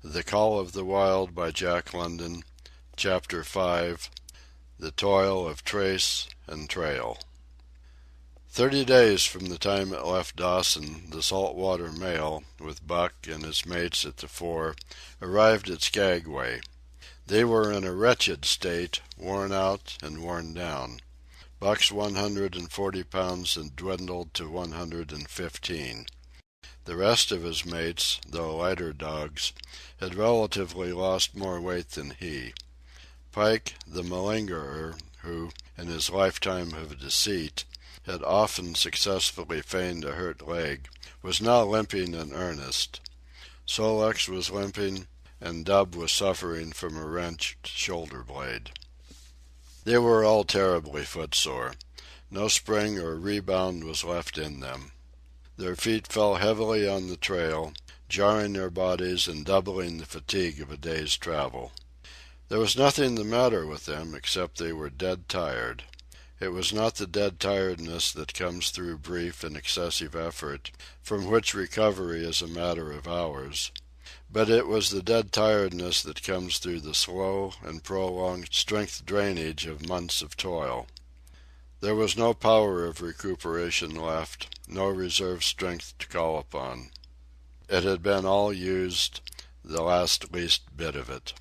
The Call of the Wild by Jack London. Chapter 5. The Toil of Trace and Trail. 30 days from the time it left Dawson, the saltwater mail, with Buck and his mates at the fore, arrived at Skagway. They were in a wretched state, worn out and worn down. Buck's 140 pounds had dwindled to 115. The rest of his mates, though lighter dogs, had relatively lost more weight than he. Pike, the malingerer, who, in his lifetime of deceit, had often successfully feigned a hurt leg, was now limping in earnest. Sol-leks was limping, and Dub was suffering from a wrenched shoulder blade. They were all terribly footsore. No spring or rebound was left in them. Their feet fell heavily on the trail, jarring their bodies and doubling the fatigue of a day's travel. There was nothing the matter with them except they were dead tired. It was not the dead tiredness that comes through brief and excessive effort, from which recovery is a matter of hours, but it was the dead tiredness that comes through the slow and prolonged strength drainage of months of toil. There was no power of recuperation left, no reserve strength to call upon. It had been all used, the last least bit of it.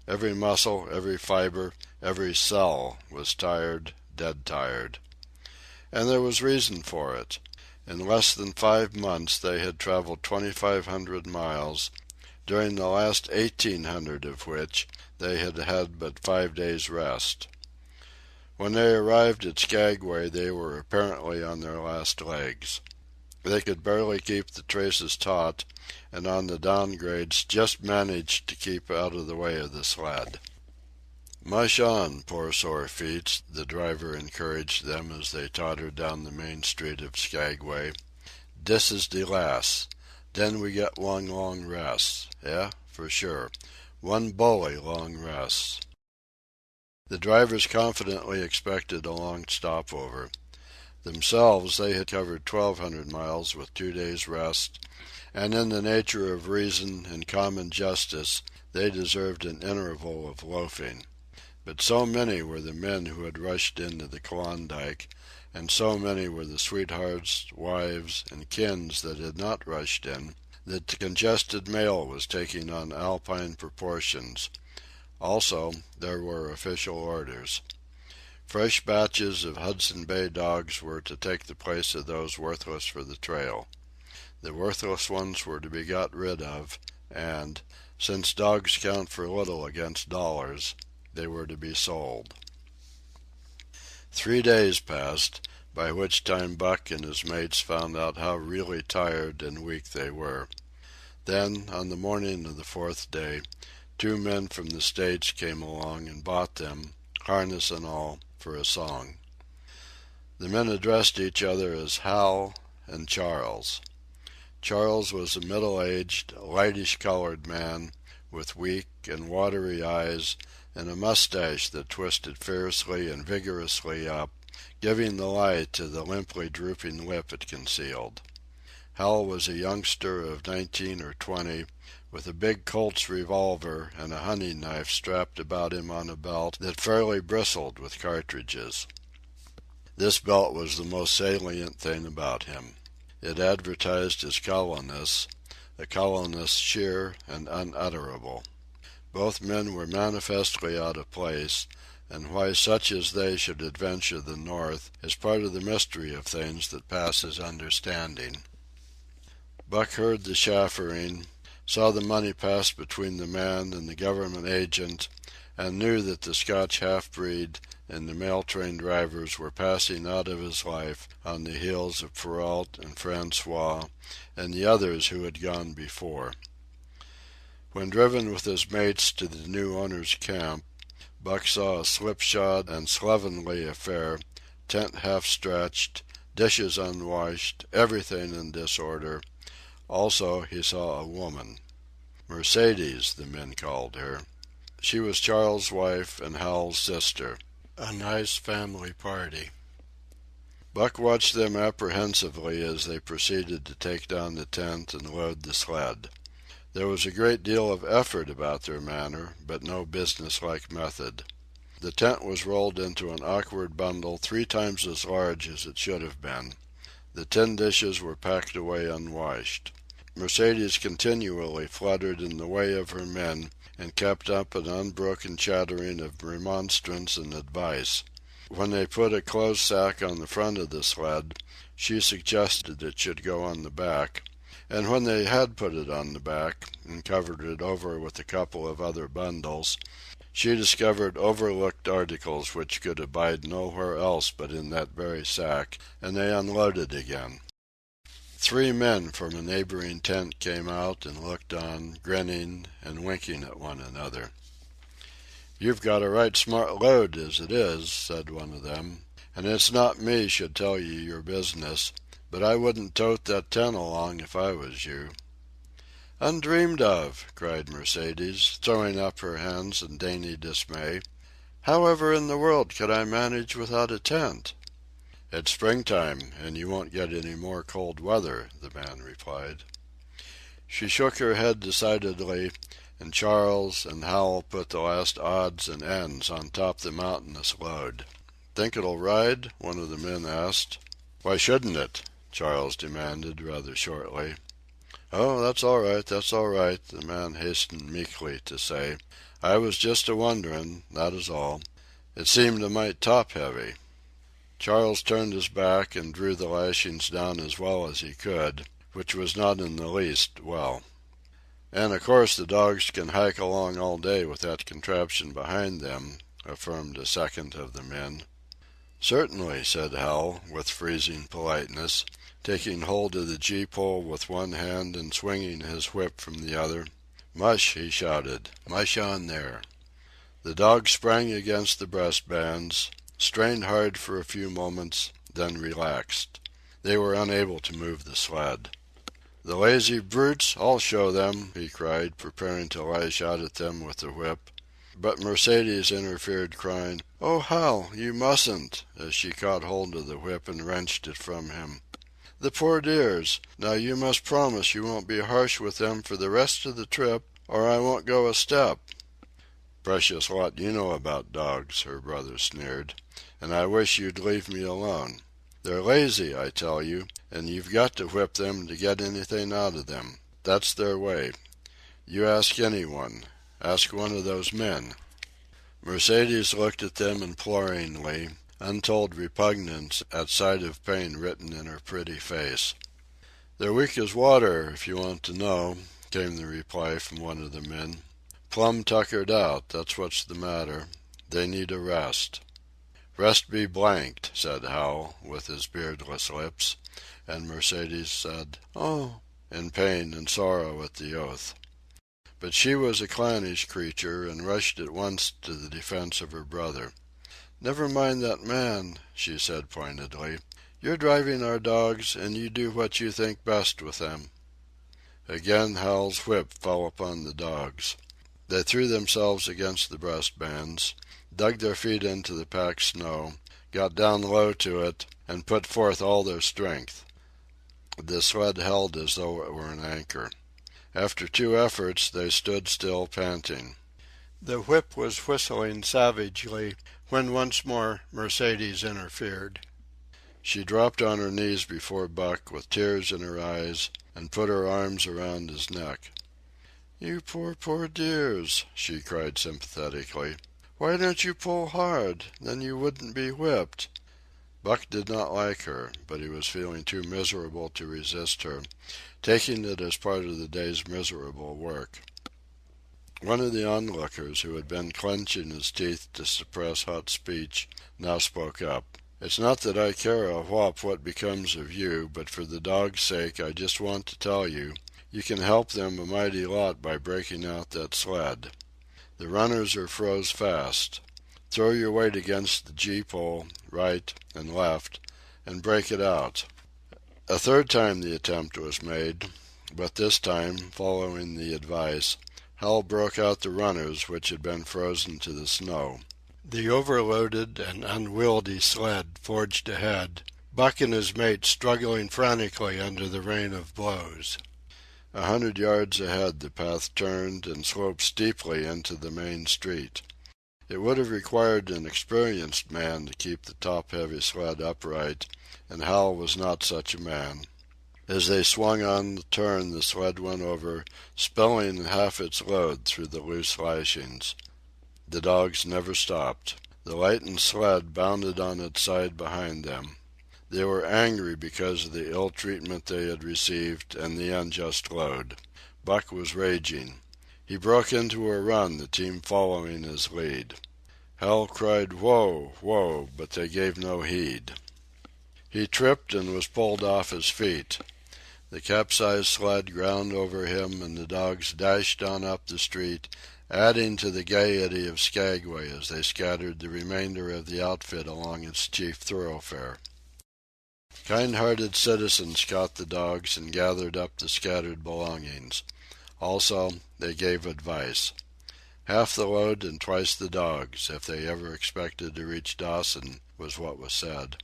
Every muscle, every fiber, every cell was tired, dead tired. And there was reason for it. In less than 5 months they had traveled 2,500 miles, during the last 1,800 of which they had had but 5 days' rest. When they arrived at Skagway they were apparently on their last legs. They could barely keep the traces taut, and on the downgrades just managed to keep out of the way of the sled. "Mush on, poor sore feets," the driver encouraged them as they tottered down the main street of Skagway. "Dis is de las'. Den we get one long rest. Eh, for sure. One bully long rest." The drivers confidently expected a long stopover. Themselves, they had covered 1,200 miles with 2 days' rest, and in the nature of reason and common justice they deserved an interval of loafing. But so many were the men who had rushed into the Klondike, and so many were the sweethearts, wives, and kins that had not rushed in, that the congested mail was taking on Alpine proportions. Also, there were official orders. Fresh batches of Hudson Bay dogs were to take the place of those worthless for the trail. The worthless ones were to be got rid of, and, since dogs count for little against dollars, they were to be sold. 3 days passed, by which time Buck and his mates found out how really tired and weak they were. Then, on the morning of the 4th day, 2 men from the States came along and bought them, harness and all, for a song. The men addressed each other as Hal and Charles. Charles was a middle-aged, lightish-colored man, with weak and watery eyes, and a mustache that twisted fiercely and vigorously up, giving the lie to the limply drooping lip it concealed. Hal was a youngster of 19 or 20, with a big Colt's revolver and a hunting knife strapped about him on a belt that fairly bristled with cartridges. This belt was the most salient thing about him. It advertised his callowness, a callowness sheer and unutterable. Both men were manifestly out of place, and why such as they should adventure the north is part of the mystery of things that passes understanding. Buck heard the chaffering, saw the money pass between the man and the government agent, and knew that the Scotch half-breed and the mail-train drivers were passing out of his life on the heels of Perrault and Francois and the others who had gone before. When driven with his mates to the new owner's camp, Buck saw a slipshod and slovenly affair, tent half-stretched, dishes unwashed, everything in disorder. Also, he saw a woman. Mercedes, the men called her. She was Charles' wife and Hal's sister. A nice family party. Buck watched them apprehensively as they proceeded to take down the tent and load the sled. There was a great deal of effort about their manner, but no businesslike method. The tent was rolled into an awkward bundle 3 times as large as it should have been. The tin dishes were packed away unwashed. Mercedes continually fluttered in the way of her men and kept up an unbroken chattering of remonstrance and advice. When they put a clothes sack on the front of the sled, she suggested it should go on the back, and when they had put it on the back and covered it over with a couple of other bundles, she discovered overlooked articles which could abide nowhere else but in that very sack, and they unloaded again. 3 men from a neighboring tent came out and looked on, grinning and winking at one another. "You've got a right smart load as it is," said one of them, "and it's not me should tell you your business, but I wouldn't tote that tent along if I was you." "Undreamed of!" cried Mercedes, throwing up her hands in dainty dismay. "However in the world could I manage without a tent?" "It's springtime, and you won't get any more cold weather," the man replied. She shook her head decidedly, and Charles and Hal put the last odds and ends on top the mountainous load. "Think it'll ride?" one of the men asked. "Why shouldn't it?" Charles demanded rather shortly. "Oh, that's all right, that's all right," the man hastened meekly to say. "I was just a-wonderin', that is all. It seemed a mite top-heavy." Charles turned his back and drew the lashings down as well as he could, which was not in the least well. "And of course the dogs can hike along all day with that contraption behind them," affirmed a second of the men. "Certainly," said Hal, with freezing politeness, taking hold of the gee-pole with one hand and swinging his whip from the other. "Mush!" he shouted. "Mush on there!" The dogs sprang against the breastbands, strained hard for a few moments, then relaxed. They were unable to move the sled. "The lazy brutes, I'll show them!" he cried, preparing to lash out at them with the whip. But Mercedes interfered, crying, "Oh, Hal, you mustn't!" as she caught hold of the whip and wrenched it from him. "The poor dears! Now you must promise you won't be harsh with them for the rest of the trip, or I won't go a step." "Precious lot you know about dogs," her brother sneered, "and I wish you'd leave me alone. They're lazy, I tell you, and you've got to whip them to get anything out of them. That's their way. You ask anyone. Ask one of those men." Mercedes looked at them imploringly, untold repugnance at sight of pain written in her pretty face. "They're weak as water, if you want to know," came the reply from one of the men. "Plumb tuckered out, that's what's the matter. They need a rest." "Rest be blanked," said Hal, with his beardless lips, and Mercedes said, "Oh," in pain and sorrow at the oath. But she was a clannish creature, and rushed at once to the defense of her brother. "Never mind that man," she said pointedly. "You're driving our dogs, and you do what you think best with them." Again Hal's whip fell upon the dogs. They threw themselves against the breastbands, dug their feet into the packed snow, got down low to it, and put forth all their strength. The sled held as though it were an anchor. After 2 efforts they stood still, panting. The whip was whistling savagely when once more Mercedes interfered. She dropped on her knees before Buck with tears in her eyes and put her arms around his neck. "You poor, poor dears," she cried sympathetically. "Why don't you pull hard? Then you wouldn't be whipped." Buck did not like her, but he was feeling too miserable to resist her, taking it as part of the day's miserable work. One of the onlookers, who had been clenching his teeth to suppress hot speech, now spoke up. "It's not that I care a whop what becomes of you, but for the dogs' sake I just want to tell you, you can help them a mighty lot by breaking out that sled. The runners are froze fast. Throw your weight against the gee-pole, right and left, and break it out." A third time the attempt was made, but this time, following the advice, Hal broke out the runners which had been frozen to the snow. The overloaded and unwieldy sled forged ahead, Buck and his mate struggling frantically under the rain of blows. 100 yards ahead the path turned and sloped steeply into the main street. It would have required an experienced man to keep the top-heavy sled upright, and Hal was not such a man. As they swung on the turn the sled went over, spilling half its load through the loose lashings. The dogs never stopped. The lightened sled bounded on its side behind them. They were angry because of the ill treatment they had received and the unjust load. Buck was raging. He broke into a run, the team following his lead. Hal cried, "Whoa, whoa," but they gave no heed. He tripped and was pulled off his feet. The capsized sled ground over him, and the dogs dashed on up the street, adding to the gaiety of Skagway as they scattered the remainder of the outfit along its chief thoroughfare. Kind-hearted citizens caught the dogs and gathered up the scattered belongings. Also, they gave advice. Half the load and twice the dogs, if they ever expected to reach Dawson, was what was said.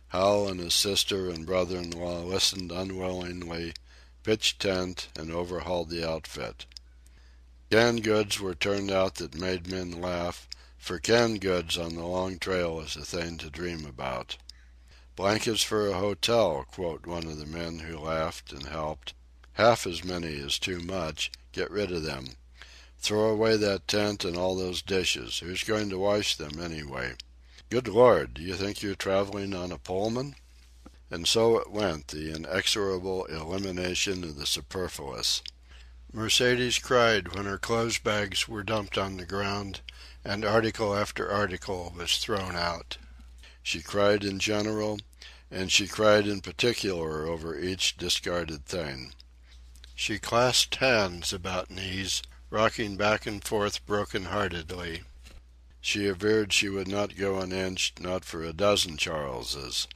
Hal and his sister and brother-in-law listened unwillingly, pitched tent, and overhauled the outfit. Canned goods were turned out that made men laugh, for canned goods on the long trail is a thing to dream about. "Blankets for a hotel," quote one of the men who laughed and helped. "Half as many is too much. Get rid of them. Throw away that tent and all those dishes. Who's going to wash them, anyway? Good Lord, do you think you're traveling on a Pullman?" And so it went, the inexorable elimination of the superfluous. Mercedes cried when her clothes bags were dumped on the ground, and article after article was thrown out. She cried in general, and she cried in particular over each discarded thing. She clasped hands about knees, rocking back and forth broken-heartedly. She averred she would not go an inch, not for a dozen Charleses.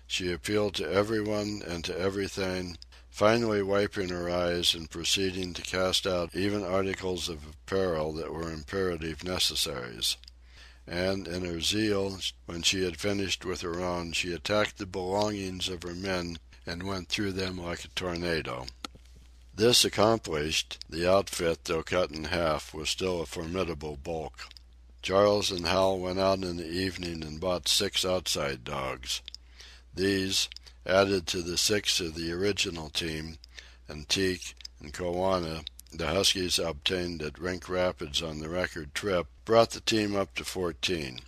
She appealed to everyone and to everything, finally wiping her eyes and proceeding to cast out even articles of apparel that were imperative necessaries. And in her zeal, when she had finished with her own, she attacked the belongings of her men and went through them like a tornado. This accomplished, the outfit, though cut in half, was still a formidable bulk. Charles and Hal went out in the evening and bought 6 outside dogs. These, added to the 6 of the original team, and Teek and Kowana, the Huskies obtained at Rink Rapids on the record trip, brought the team up to 14.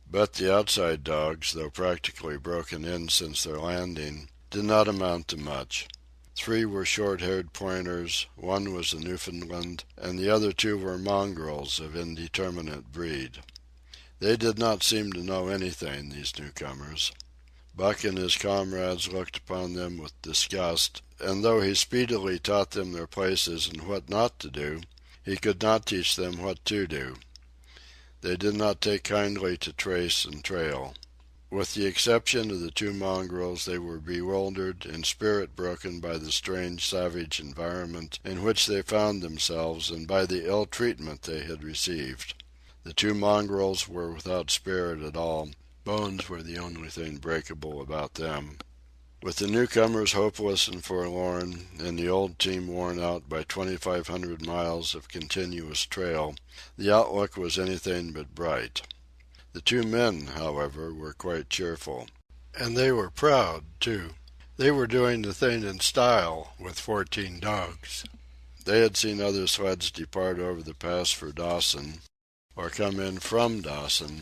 But the outside dogs, though practically broken in since their landing, did not amount to much. 3 were short-haired pointers, 1 was a Newfoundland, and the other 2 were mongrels of indeterminate breed. They did not seem to know anything, these newcomers. Buck and his comrades looked upon them with disgust, and though he speedily taught them their places and what not to do, he could not teach them what to do. They did not take kindly to trace and trail. With the exception of the 2 mongrels, they were bewildered and spirit-broken by the strange, savage environment in which they found themselves and by the ill treatment they had received. The 2 mongrels were without spirit at all. Bones were the only thing breakable about them. With the newcomers hopeless and forlorn, and the old team worn out by 2,500 miles of continuous trail, the outlook was anything but bright. The 2 men, however, were quite cheerful. And they were proud, too. They were doing the thing in style with 14 dogs. They had seen other sleds depart over the pass for Dawson, or come in from Dawson,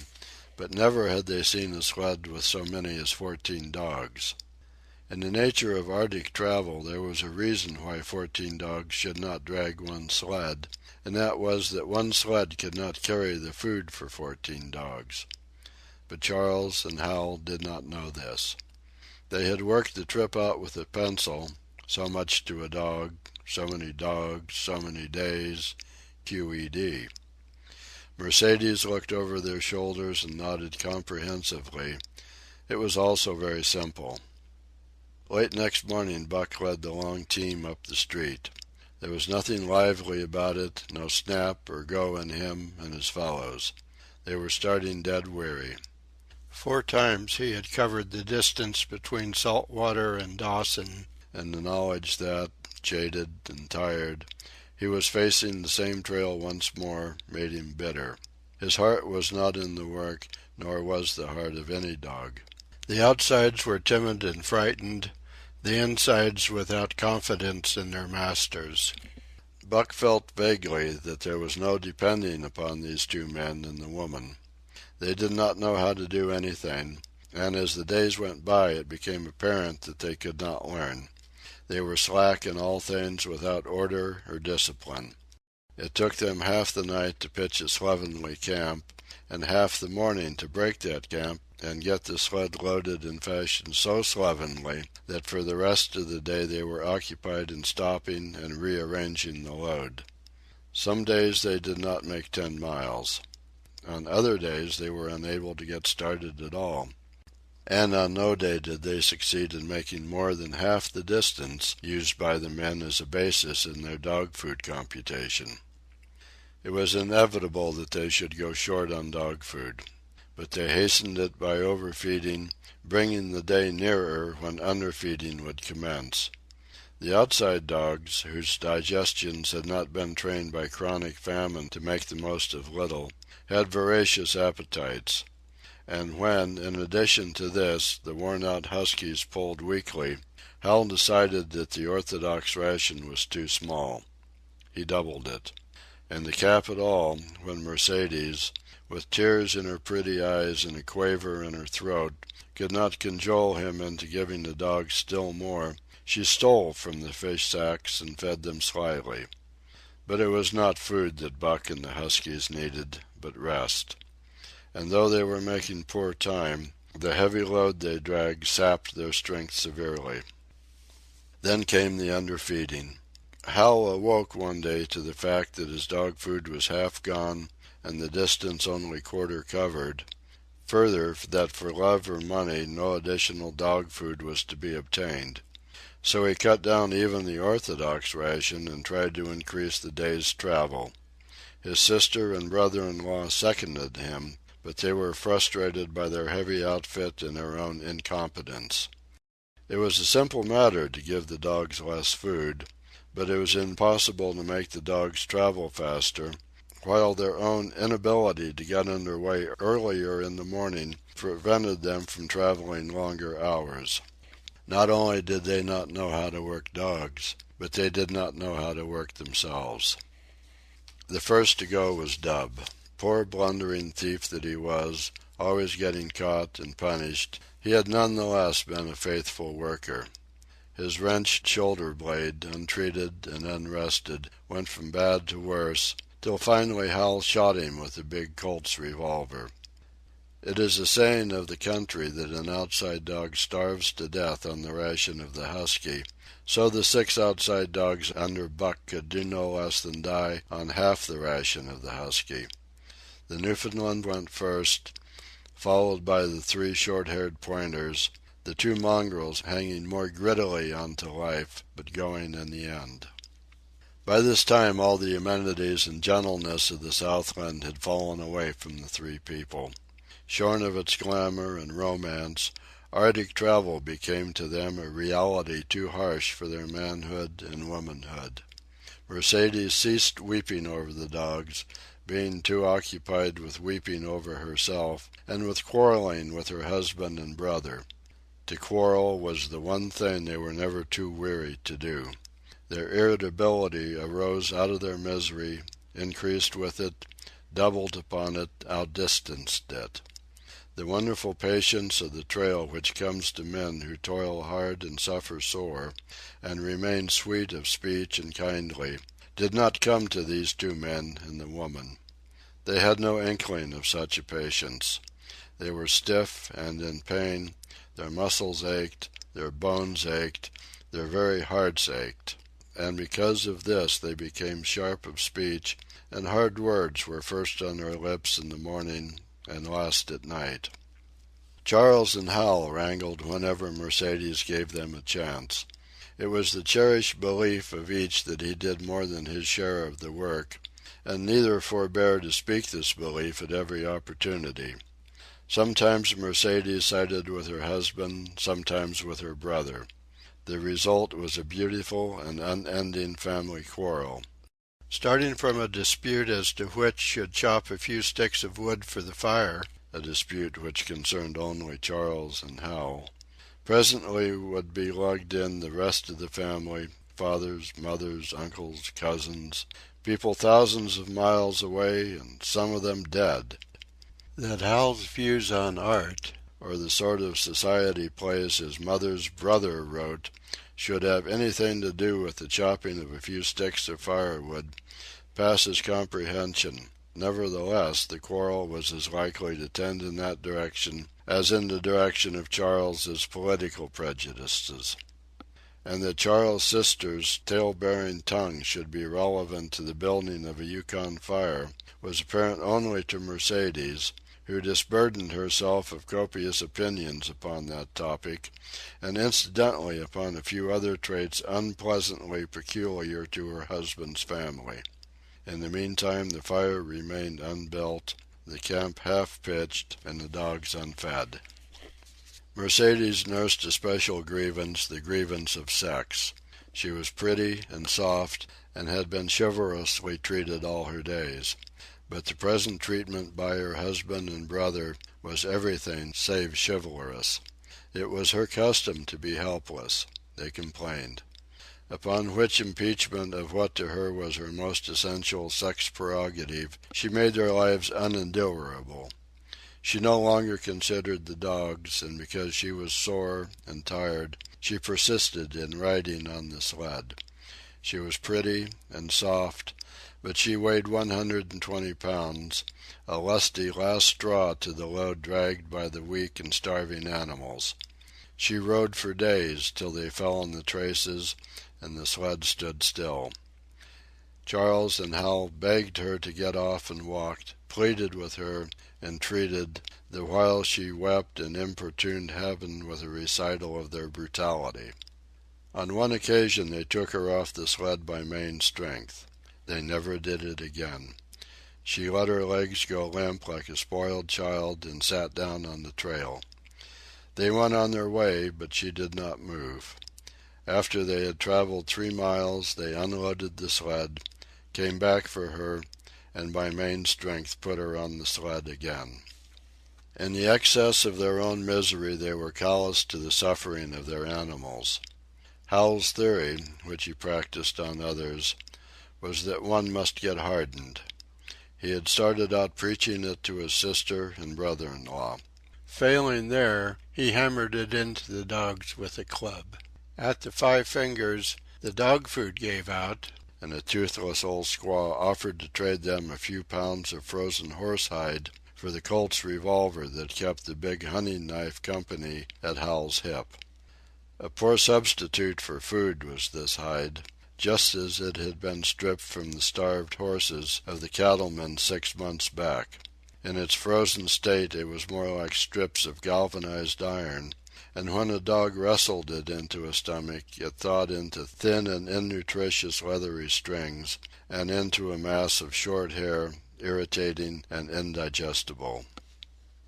but never had they seen a sled with so many as 14 dogs. In the nature of Arctic travel there was a reason why 14 dogs should not drag one sled, and that was that one sled could not carry the food for 14 dogs. But Charles and Hal did not know this. They had worked the trip out with a pencil, so much to a dog, so many dogs, so many days, QED. Mercedes looked over their shoulders and nodded comprehensively. It was also very simple. Late next morning Buck led the long team up the street. There was nothing lively about it, no snap or go in him and his fellows. They were starting dead weary. 4 times he had covered the distance between Saltwater and Dawson, and the knowledge that, jaded and tired, he was facing the same trail once more made him bitter. His heart was not in the work, nor was the heart of any dog. The outsides were timid and frightened, the insides without confidence in their masters. Buck felt vaguely that there was no depending upon these two men and the woman. They did not know how to do anything, and as the days went by it became apparent that they could not learn. They were slack in all things without order or discipline. It took them half the night to pitch a slovenly camp, and half the morning to break that camp and get the sled loaded in fashion so slovenly that for the rest of the day they were occupied in stopping and rearranging the load. Some days they did not make 10 miles. On other days they were unable to get started at all. And on no day did they succeed in making more than half the distance used by the men as a basis in their dog food computation. It was inevitable that they should go short on dog food, but they hastened it by overfeeding, bringing the day nearer when underfeeding would commence. The outside dogs, whose digestions had not been trained by chronic famine to make the most of little, had voracious appetites. And when, in addition to this, the worn-out huskies pulled weakly, Hal decided that the orthodox ration was too small. He doubled it. And to cap it all, when Mercedes, with tears in her pretty eyes and a quaver in her throat, could not cajole him into giving the dogs still more, she stole from the fish sacks and fed them slyly. But it was not food that Buck and the huskies needed, but rest. And though they were making poor time, the heavy load they dragged sapped their strength severely. Then came the underfeeding. Hal awoke one day to the fact that his dog food was half gone and the distance only quarter covered. Further, that for love or money no additional dog food was to be obtained. So he cut down even the orthodox ration and tried to increase the day's travel. His sister and brother-in-law seconded him, but they were frustrated by their heavy outfit and their own incompetence. It was a simple matter to give the dogs less food, but it was impossible to make the dogs travel faster, while their own inability to get under way earlier in the morning prevented them from traveling longer hours. Not only did they not know how to work dogs, but they did not know how to work themselves. The first to go was Dub. Poor blundering thief that he was, always getting caught and punished, he had none the less been a faithful worker. His wrenched shoulder blade, untreated and unrested, went from bad to worse, till finally Hal shot him with a big Colt's revolver. It is a saying of the country that an outside dog starves to death on the ration of the husky, so the 6 outside dogs under Buck could do no less than die on half the ration of the husky. The Newfoundland went first, followed by the 3 short-haired pointers, the 2 mongrels hanging more grittily on to life, but going in the end. By this time all the amenities and gentleness of the Southland had fallen away from the 3 people. Shorn of its glamour and romance, Arctic travel became to them a reality too harsh for their manhood and womanhood. Mercedes ceased weeping over the dogs, being too occupied with weeping over herself and with quarreling with her husband and brother. To quarrel was the one thing they were never too weary to do. Their irritability arose out of their misery, increased with it, doubled upon it, outdistanced it. The wonderful patience of the trail which comes to men who toil hard and suffer sore, and remain sweet of speech and kindly, did not come to these 2 men and the woman. They had no inkling of such a patience. They were stiff and in pain, their muscles ached, their bones ached, their very hearts ached, and because of this they became sharp of speech, and hard words were first on their lips in the morning and last at night. Charles and Hal wrangled whenever Mercedes gave them a chance. It was the cherished belief of each that he did more than his share of the work, and neither forbore to speak this belief at every opportunity. Sometimes Mercedes sided with her husband, sometimes with her brother. The result was a beautiful and unending family quarrel. Starting from a dispute as to which should chop a few sticks of wood for the fire, a dispute which concerned only Charles and Hal, presently would be lugged in the rest of the family, fathers, mothers, uncles, cousins, people thousands of miles away and some of them dead. That Hal's views on art, or the sort of society plays his mother's brother wrote, should have anything to do with the chopping of a few sticks of firewood, passes comprehension. Nevertheless, the quarrel was as likely to tend in that direction as in the direction of Charles's political prejudices. And that Charles' sister's tale-bearing tongue should be relevant to the building of a Yukon fire was apparent only to Mercedes, who disburdened herself of copious opinions upon that topic, and incidentally upon a few other traits unpleasantly peculiar to her husband's family. In the meantime the fire remained unbuilt, the camp half-pitched, and the dogs unfed. Mercedes nursed a special grievance, the grievance of sex. She was pretty and soft, and had been chivalrously treated all her days. But the present treatment by her husband and brother was everything save chivalrous. It was her custom to be helpless, they complained. Upon which impeachment of what to her was her most essential sex prerogative, she made their lives unendurable. She no longer considered the dogs, and because she was sore and tired, she persisted in riding on the sled. She was pretty and soft, but she weighed 120 pounds, a lusty last straw to the load dragged by the weak and starving animals. She rode for days till they fell in the traces and the sled stood still. Charles and Hal begged her to get off and walked, pleaded with her, entreated, the while she wept and importuned heaven with a recital of their brutality. On one occasion they took her off the sled by main strength. They never did it again. She let her legs go limp like a spoiled child and sat down on the trail. They went on their way, but she did not move. After they had traveled 3 miles, they unloaded the sled, came back for her, and by main strength put her on the sled again. In the excess of their own misery they were callous to the suffering of their animals. Hal's theory, which he practiced on others, was that one must get hardened. He had started out preaching it to his sister and brother-in-law. Failing there, he hammered it into the dogs with a club. At the 5 Fingers, the dog food gave out, and a toothless old squaw offered to trade them a few pounds of frozen horsehide for the Colt's revolver that kept the big hunting knife company at Hal's hip. A poor substitute for food was this hide, just as it had been stripped from the starved horses of the cattlemen 6 months back. In its frozen state it was more like strips of galvanized iron, and when a dog wrestled it into a stomach it thawed into thin and innutritious leathery strings, and into a mass of short hair, irritating and indigestible.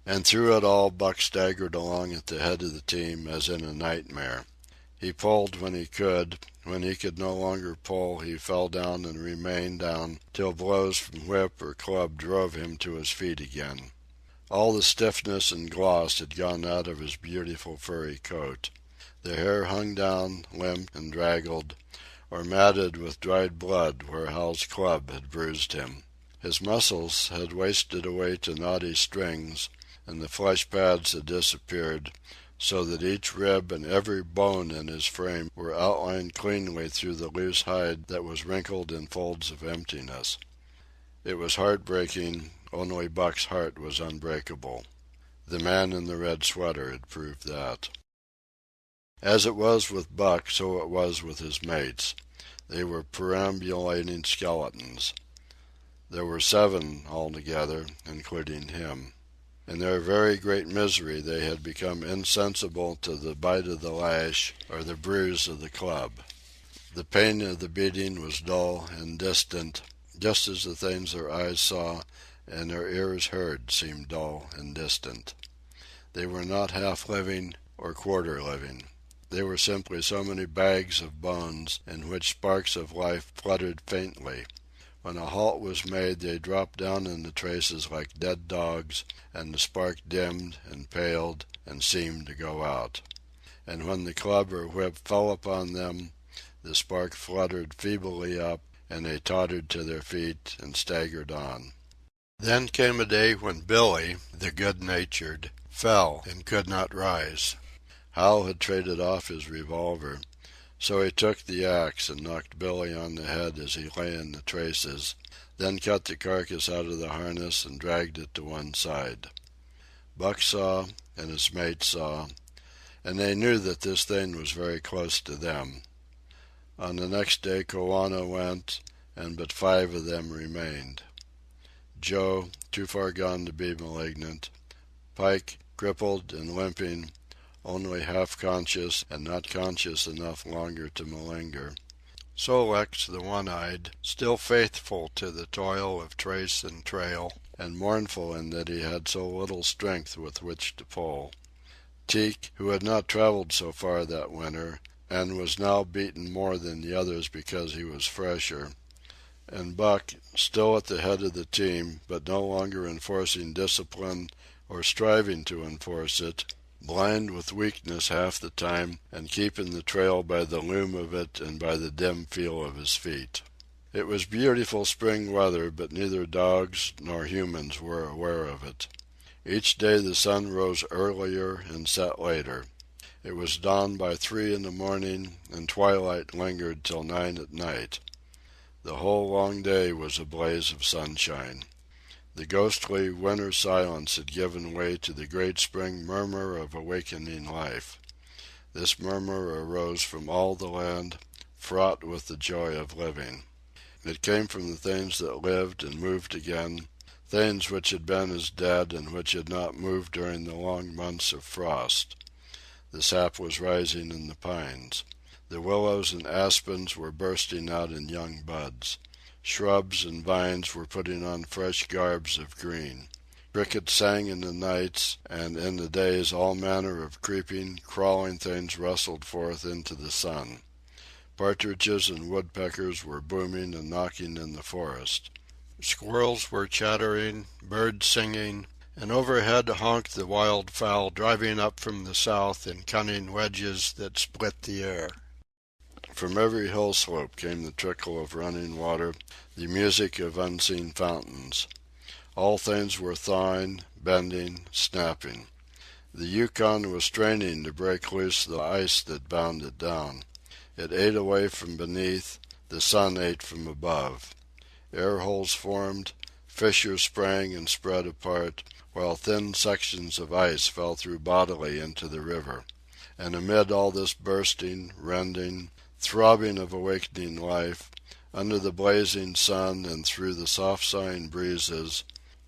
And through it all Buck staggered along at the head of the team as in a nightmare. He pulled when he could. When he could no longer pull, he fell down and remained down till blows from whip or club drove him to his feet again. All the stiffness and gloss had gone out of his beautiful furry coat. The hair hung down, limp and draggled, or matted with dried blood where Hal's club had bruised him. His muscles had wasted away to knotty strings, and the flesh pads had disappeared, so that each rib and every bone in his frame were outlined cleanly through the loose hide that was wrinkled in folds of emptiness. It was heartbreaking, only Buck's heart was unbreakable. The man in the red sweater had proved that. As it was with Buck, so it was with his mates. They were perambulating skeletons. There were 7 altogether, including him. In their very great misery they had become insensible to the bite of the lash or the bruise of the club. The pain of the beating was dull and distant, just as the things their eyes saw and their ears heard seemed dull and distant. They were not half living or quarter living. They were simply so many bags of bones in which sparks of life fluttered faintly. When a halt was made they dropped down in the traces like dead dogs, and the spark dimmed and paled and seemed to go out. And when the club or whip fell upon them, the spark fluttered feebly up, and they tottered to their feet and staggered on. Then came a day when Billy, the good-natured, fell and could not rise. Hal had traded off his revolver, so he took the axe and knocked Billy on the head as he lay in the traces, then cut the carcass out of the harness and dragged it to one side. Buck saw, and his mate saw, and they knew that this thing was very close to them. On the next day Koana went, and but 5 of them remained. Joe, too far gone to be malignant. Pike, crippled and limping, only half conscious and not conscious enough longer to malinger. Sol-leks, the one-eyed, still faithful to the toil of trace and trail, and mournful in that he had so little strength with which to pull. Teek, who had not traveled so far that winter, and was now beaten more than the others because he was fresher. And Buck, still at the head of the team, but no longer enforcing discipline or striving to enforce it, blind with weakness half the time, and keeping the trail by the loom of it and by the dim feel of his feet. It was beautiful spring weather, but neither dogs nor humans were aware of it. Each day the sun rose earlier and set later. It was dawn by 3 in the morning, and twilight lingered till 9 at night. The whole long day was a blaze of sunshine. The ghostly winter silence had given way to the great spring murmur of awakening life. This murmur arose from all the land, fraught with the joy of living. It came from the things that lived and moved again, things which had been as dead and which had not moved during the long months of frost. The sap was rising in the pines. The willows and aspens were bursting out in young buds. Shrubs and vines were putting on fresh garbs of green. Crickets sang in the nights, and in the days all manner of creeping, crawling things rustled forth into the sun. Partridges and woodpeckers were booming and knocking in the forest. Squirrels were chattering, birds singing, and overhead honked the wildfowl driving up from the south in cunning wedges that split the air. From every hill slope came the trickle of running water, the music of unseen fountains. All things were thawing, bending, snapping. The Yukon was straining to break loose the ice that bound it down. It ate away from beneath, the sun ate from above. Air holes formed, fissures sprang and spread apart, while thin sections of ice fell through bodily into the river. And amid all this bursting, rending, throbbing of awakening life, under the blazing sun and through the soft-sighing breezes,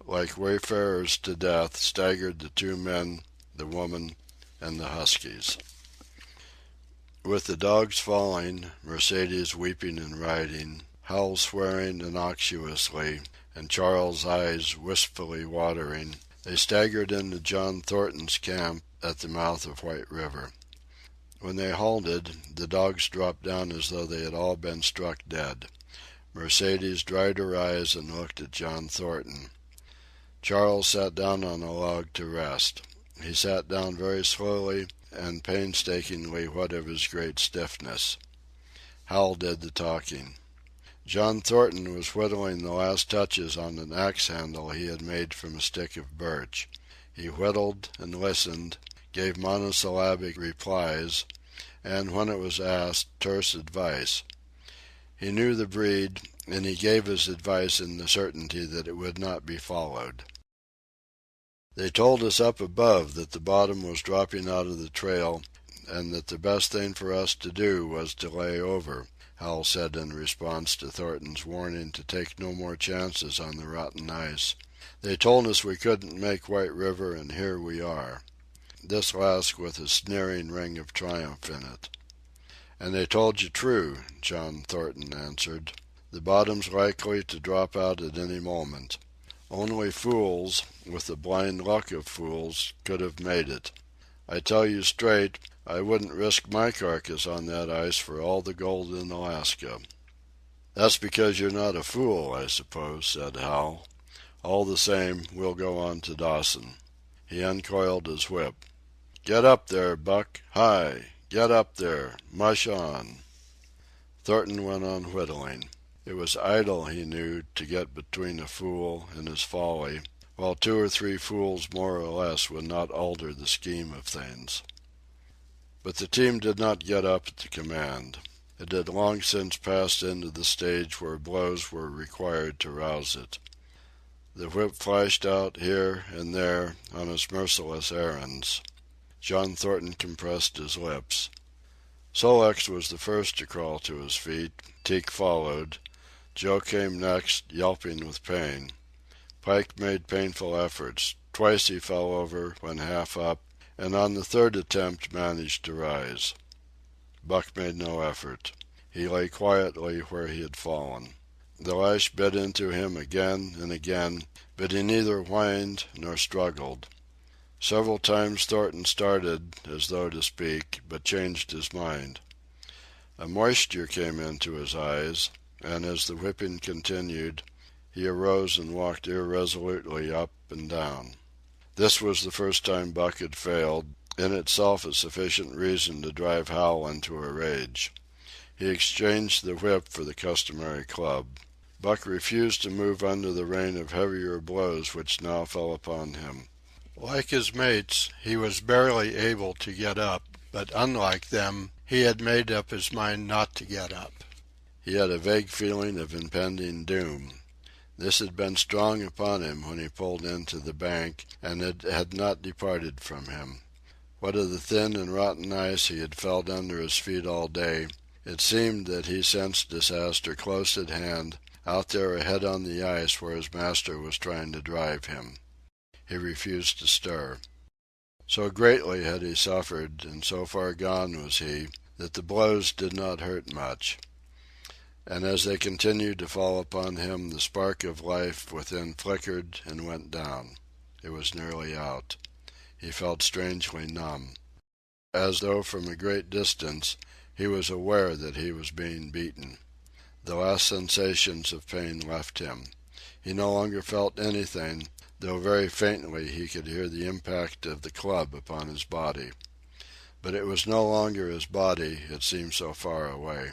like wayfarers to death, staggered the 2 men, the woman, and the huskies. With the dogs falling, Mercedes weeping and riding, Hal swearing innocuously, and Charles' eyes wistfully watering, they staggered into John Thornton's camp at the mouth of White River. When they halted, the dogs dropped down as though they had all been struck dead. Mercedes dried her eyes and looked at John Thornton. Charles sat down on a log to rest. He sat down very slowly and painstakingly, what of his great stiffness. Hal did the talking. John Thornton was whittling the last touches on an axe handle he had made from a stick of birch. He whittled and listened, gave monosyllabic replies, and when it was asked, terse advice. He knew the breed, and he gave his advice in the certainty that it would not be followed. They told us up above that the bottom was dropping out of the trail, and that the best thing for us to do was to lay over, Hal said in response to Thornton's warning to take no more chances on the rotten ice. They told us we couldn't make White River, and here we are. This last with a sneering ring of triumph in it. And they told you true, John Thornton answered. The bottom's likely to drop out at any moment. Only fools, with the blind luck of fools, could have made it. I tell you straight, I wouldn't risk my carcass on that ice for all the gold in Alaska." "That's because you're not a fool, I suppose," said Hal. "All the same, we'll go on to Dawson." He uncoiled his whip. "Get up there, Buck! Hi! Get up there! Mush on!" Thornton went on whittling. It was idle, he knew, to get between a fool and his folly, while 2 or 3 fools more or less would not alter the scheme of things. But the team did not get up at the command. It had long since passed into the stage where blows were required to rouse it. The whip flashed out here and there on its merciless errands. John Thornton compressed his lips. Sol-leks was the first to crawl to his feet. Teek followed. Joe came next, yelping with pain. Pike made painful efforts. Twice he fell over when half up, and on the third attempt managed to rise. Buck made no effort. He lay quietly where he had fallen. The lash bit into him again and again, but he neither whined nor struggled. Several times Thornton started, as though to speak, but changed his mind. A moisture came into his eyes, and as the whipping continued, he arose and walked irresolutely up and down. This was the first time Buck had failed, in itself a sufficient reason to drive Hal into a rage. He exchanged the whip for the customary club. Buck refused to move under the rain of heavier blows which now fell upon him. Like his mates, he was barely able to get up, but unlike them, he had made up his mind not to get up. He had a vague feeling of impending doom. This had been strong upon him when he pulled into the bank, and it had not departed from him. What of the thin and rotten ice he had felt under his feet all day, it seemed that he sensed disaster close at hand, out there ahead on the ice where his master was trying to drive him. He refused to stir. So greatly had he suffered, and so far gone was he, that the blows did not hurt much. And as they continued to fall upon him, the spark of life within flickered and went down. It was nearly out. He felt strangely numb. As though from a great distance, he was aware that he was being beaten. The last sensations of pain left him. He no longer felt anything, though very faintly he could hear the impact of the club upon his body. But it was no longer his body, it seemed so far away.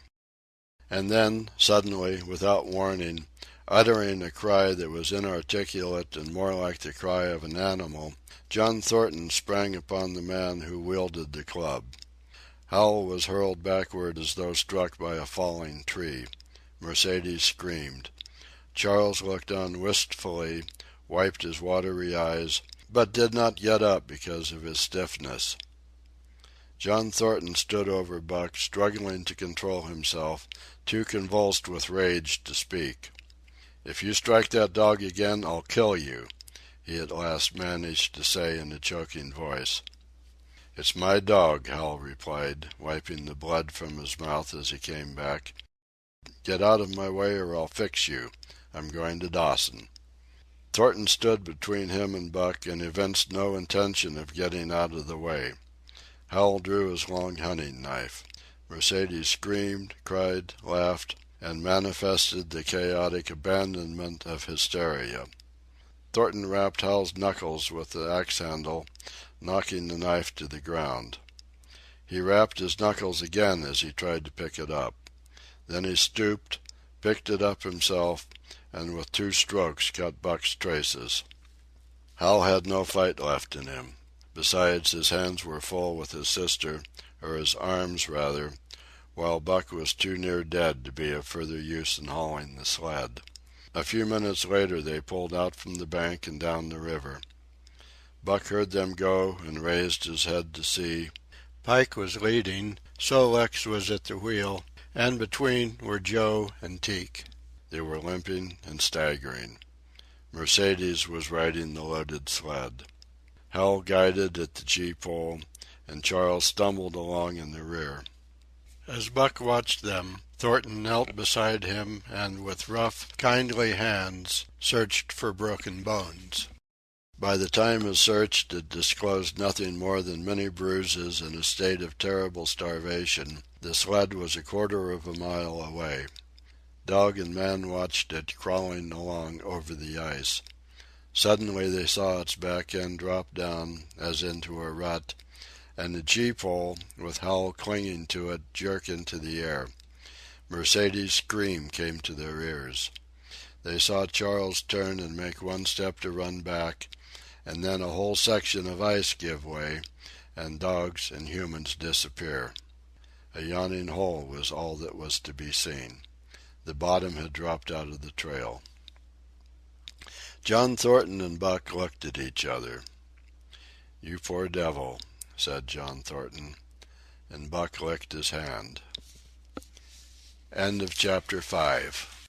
And then, suddenly, without warning, uttering a cry that was inarticulate and more like the cry of an animal, John Thornton sprang upon the man who wielded the club. Hal was hurled backward as though struck by a falling tree. Mercedes screamed. Charles looked on wistfully, wiped his watery eyes, but did not get up because of his stiffness. John Thornton stood over Buck, struggling to control himself, too convulsed with rage to speak. "If you strike that dog again, I'll kill you," he at last managed to say in a choking voice. "It's my dog," Hal replied, wiping the blood from his mouth as he came back. "Get out of my way or I'll fix you. I'm going to Dawson." Thornton stood between him and Buck and evinced no intention of getting out of the way. Hal drew his long hunting knife. Mercedes screamed, cried, laughed, and manifested the chaotic abandonment of hysteria. Thornton rapped Hal's knuckles with the axe handle, knocking the knife to the ground. He rapped his knuckles again as he tried to pick it up. Then he stooped, picked it up himself, and with 2 strokes cut Buck's traces. Hal had no fight left in him. Besides, his hands were full with his sister, or his arms, rather, while Buck was too near dead to be of further use in hauling the sled. A few minutes later they pulled out from the bank and down the river. Buck heard them go and raised his head to see. Pike was leading, Sol-leks was at the wheel, and between were Joe and Teek. They were limping and staggering. Mercedes was riding the loaded sled. Hal guided at the gee-pole, and Charles stumbled along in the rear. As Buck watched them, Thornton knelt beside him and with rough, kindly hands searched for broken bones. By the time his search had disclosed nothing more than many bruises and a state of terrible starvation, the sled was a quarter of a mile away. Dog and man watched it crawling along over the ice. Suddenly they saw its back end drop down, as into a rut, and the gee-pole, with Hal clinging to it, jerk into the air. Mercedes's scream came to their ears. They saw Charles turn and make one step to run back, and then a whole section of ice give way, and dogs and humans disappear. A yawning hole was all that was to be seen. The bottom had dropped out of the trail. John Thornton and Buck looked at each other. "You poor devil," said John Thornton, and Buck licked his hand. End of chapter 5.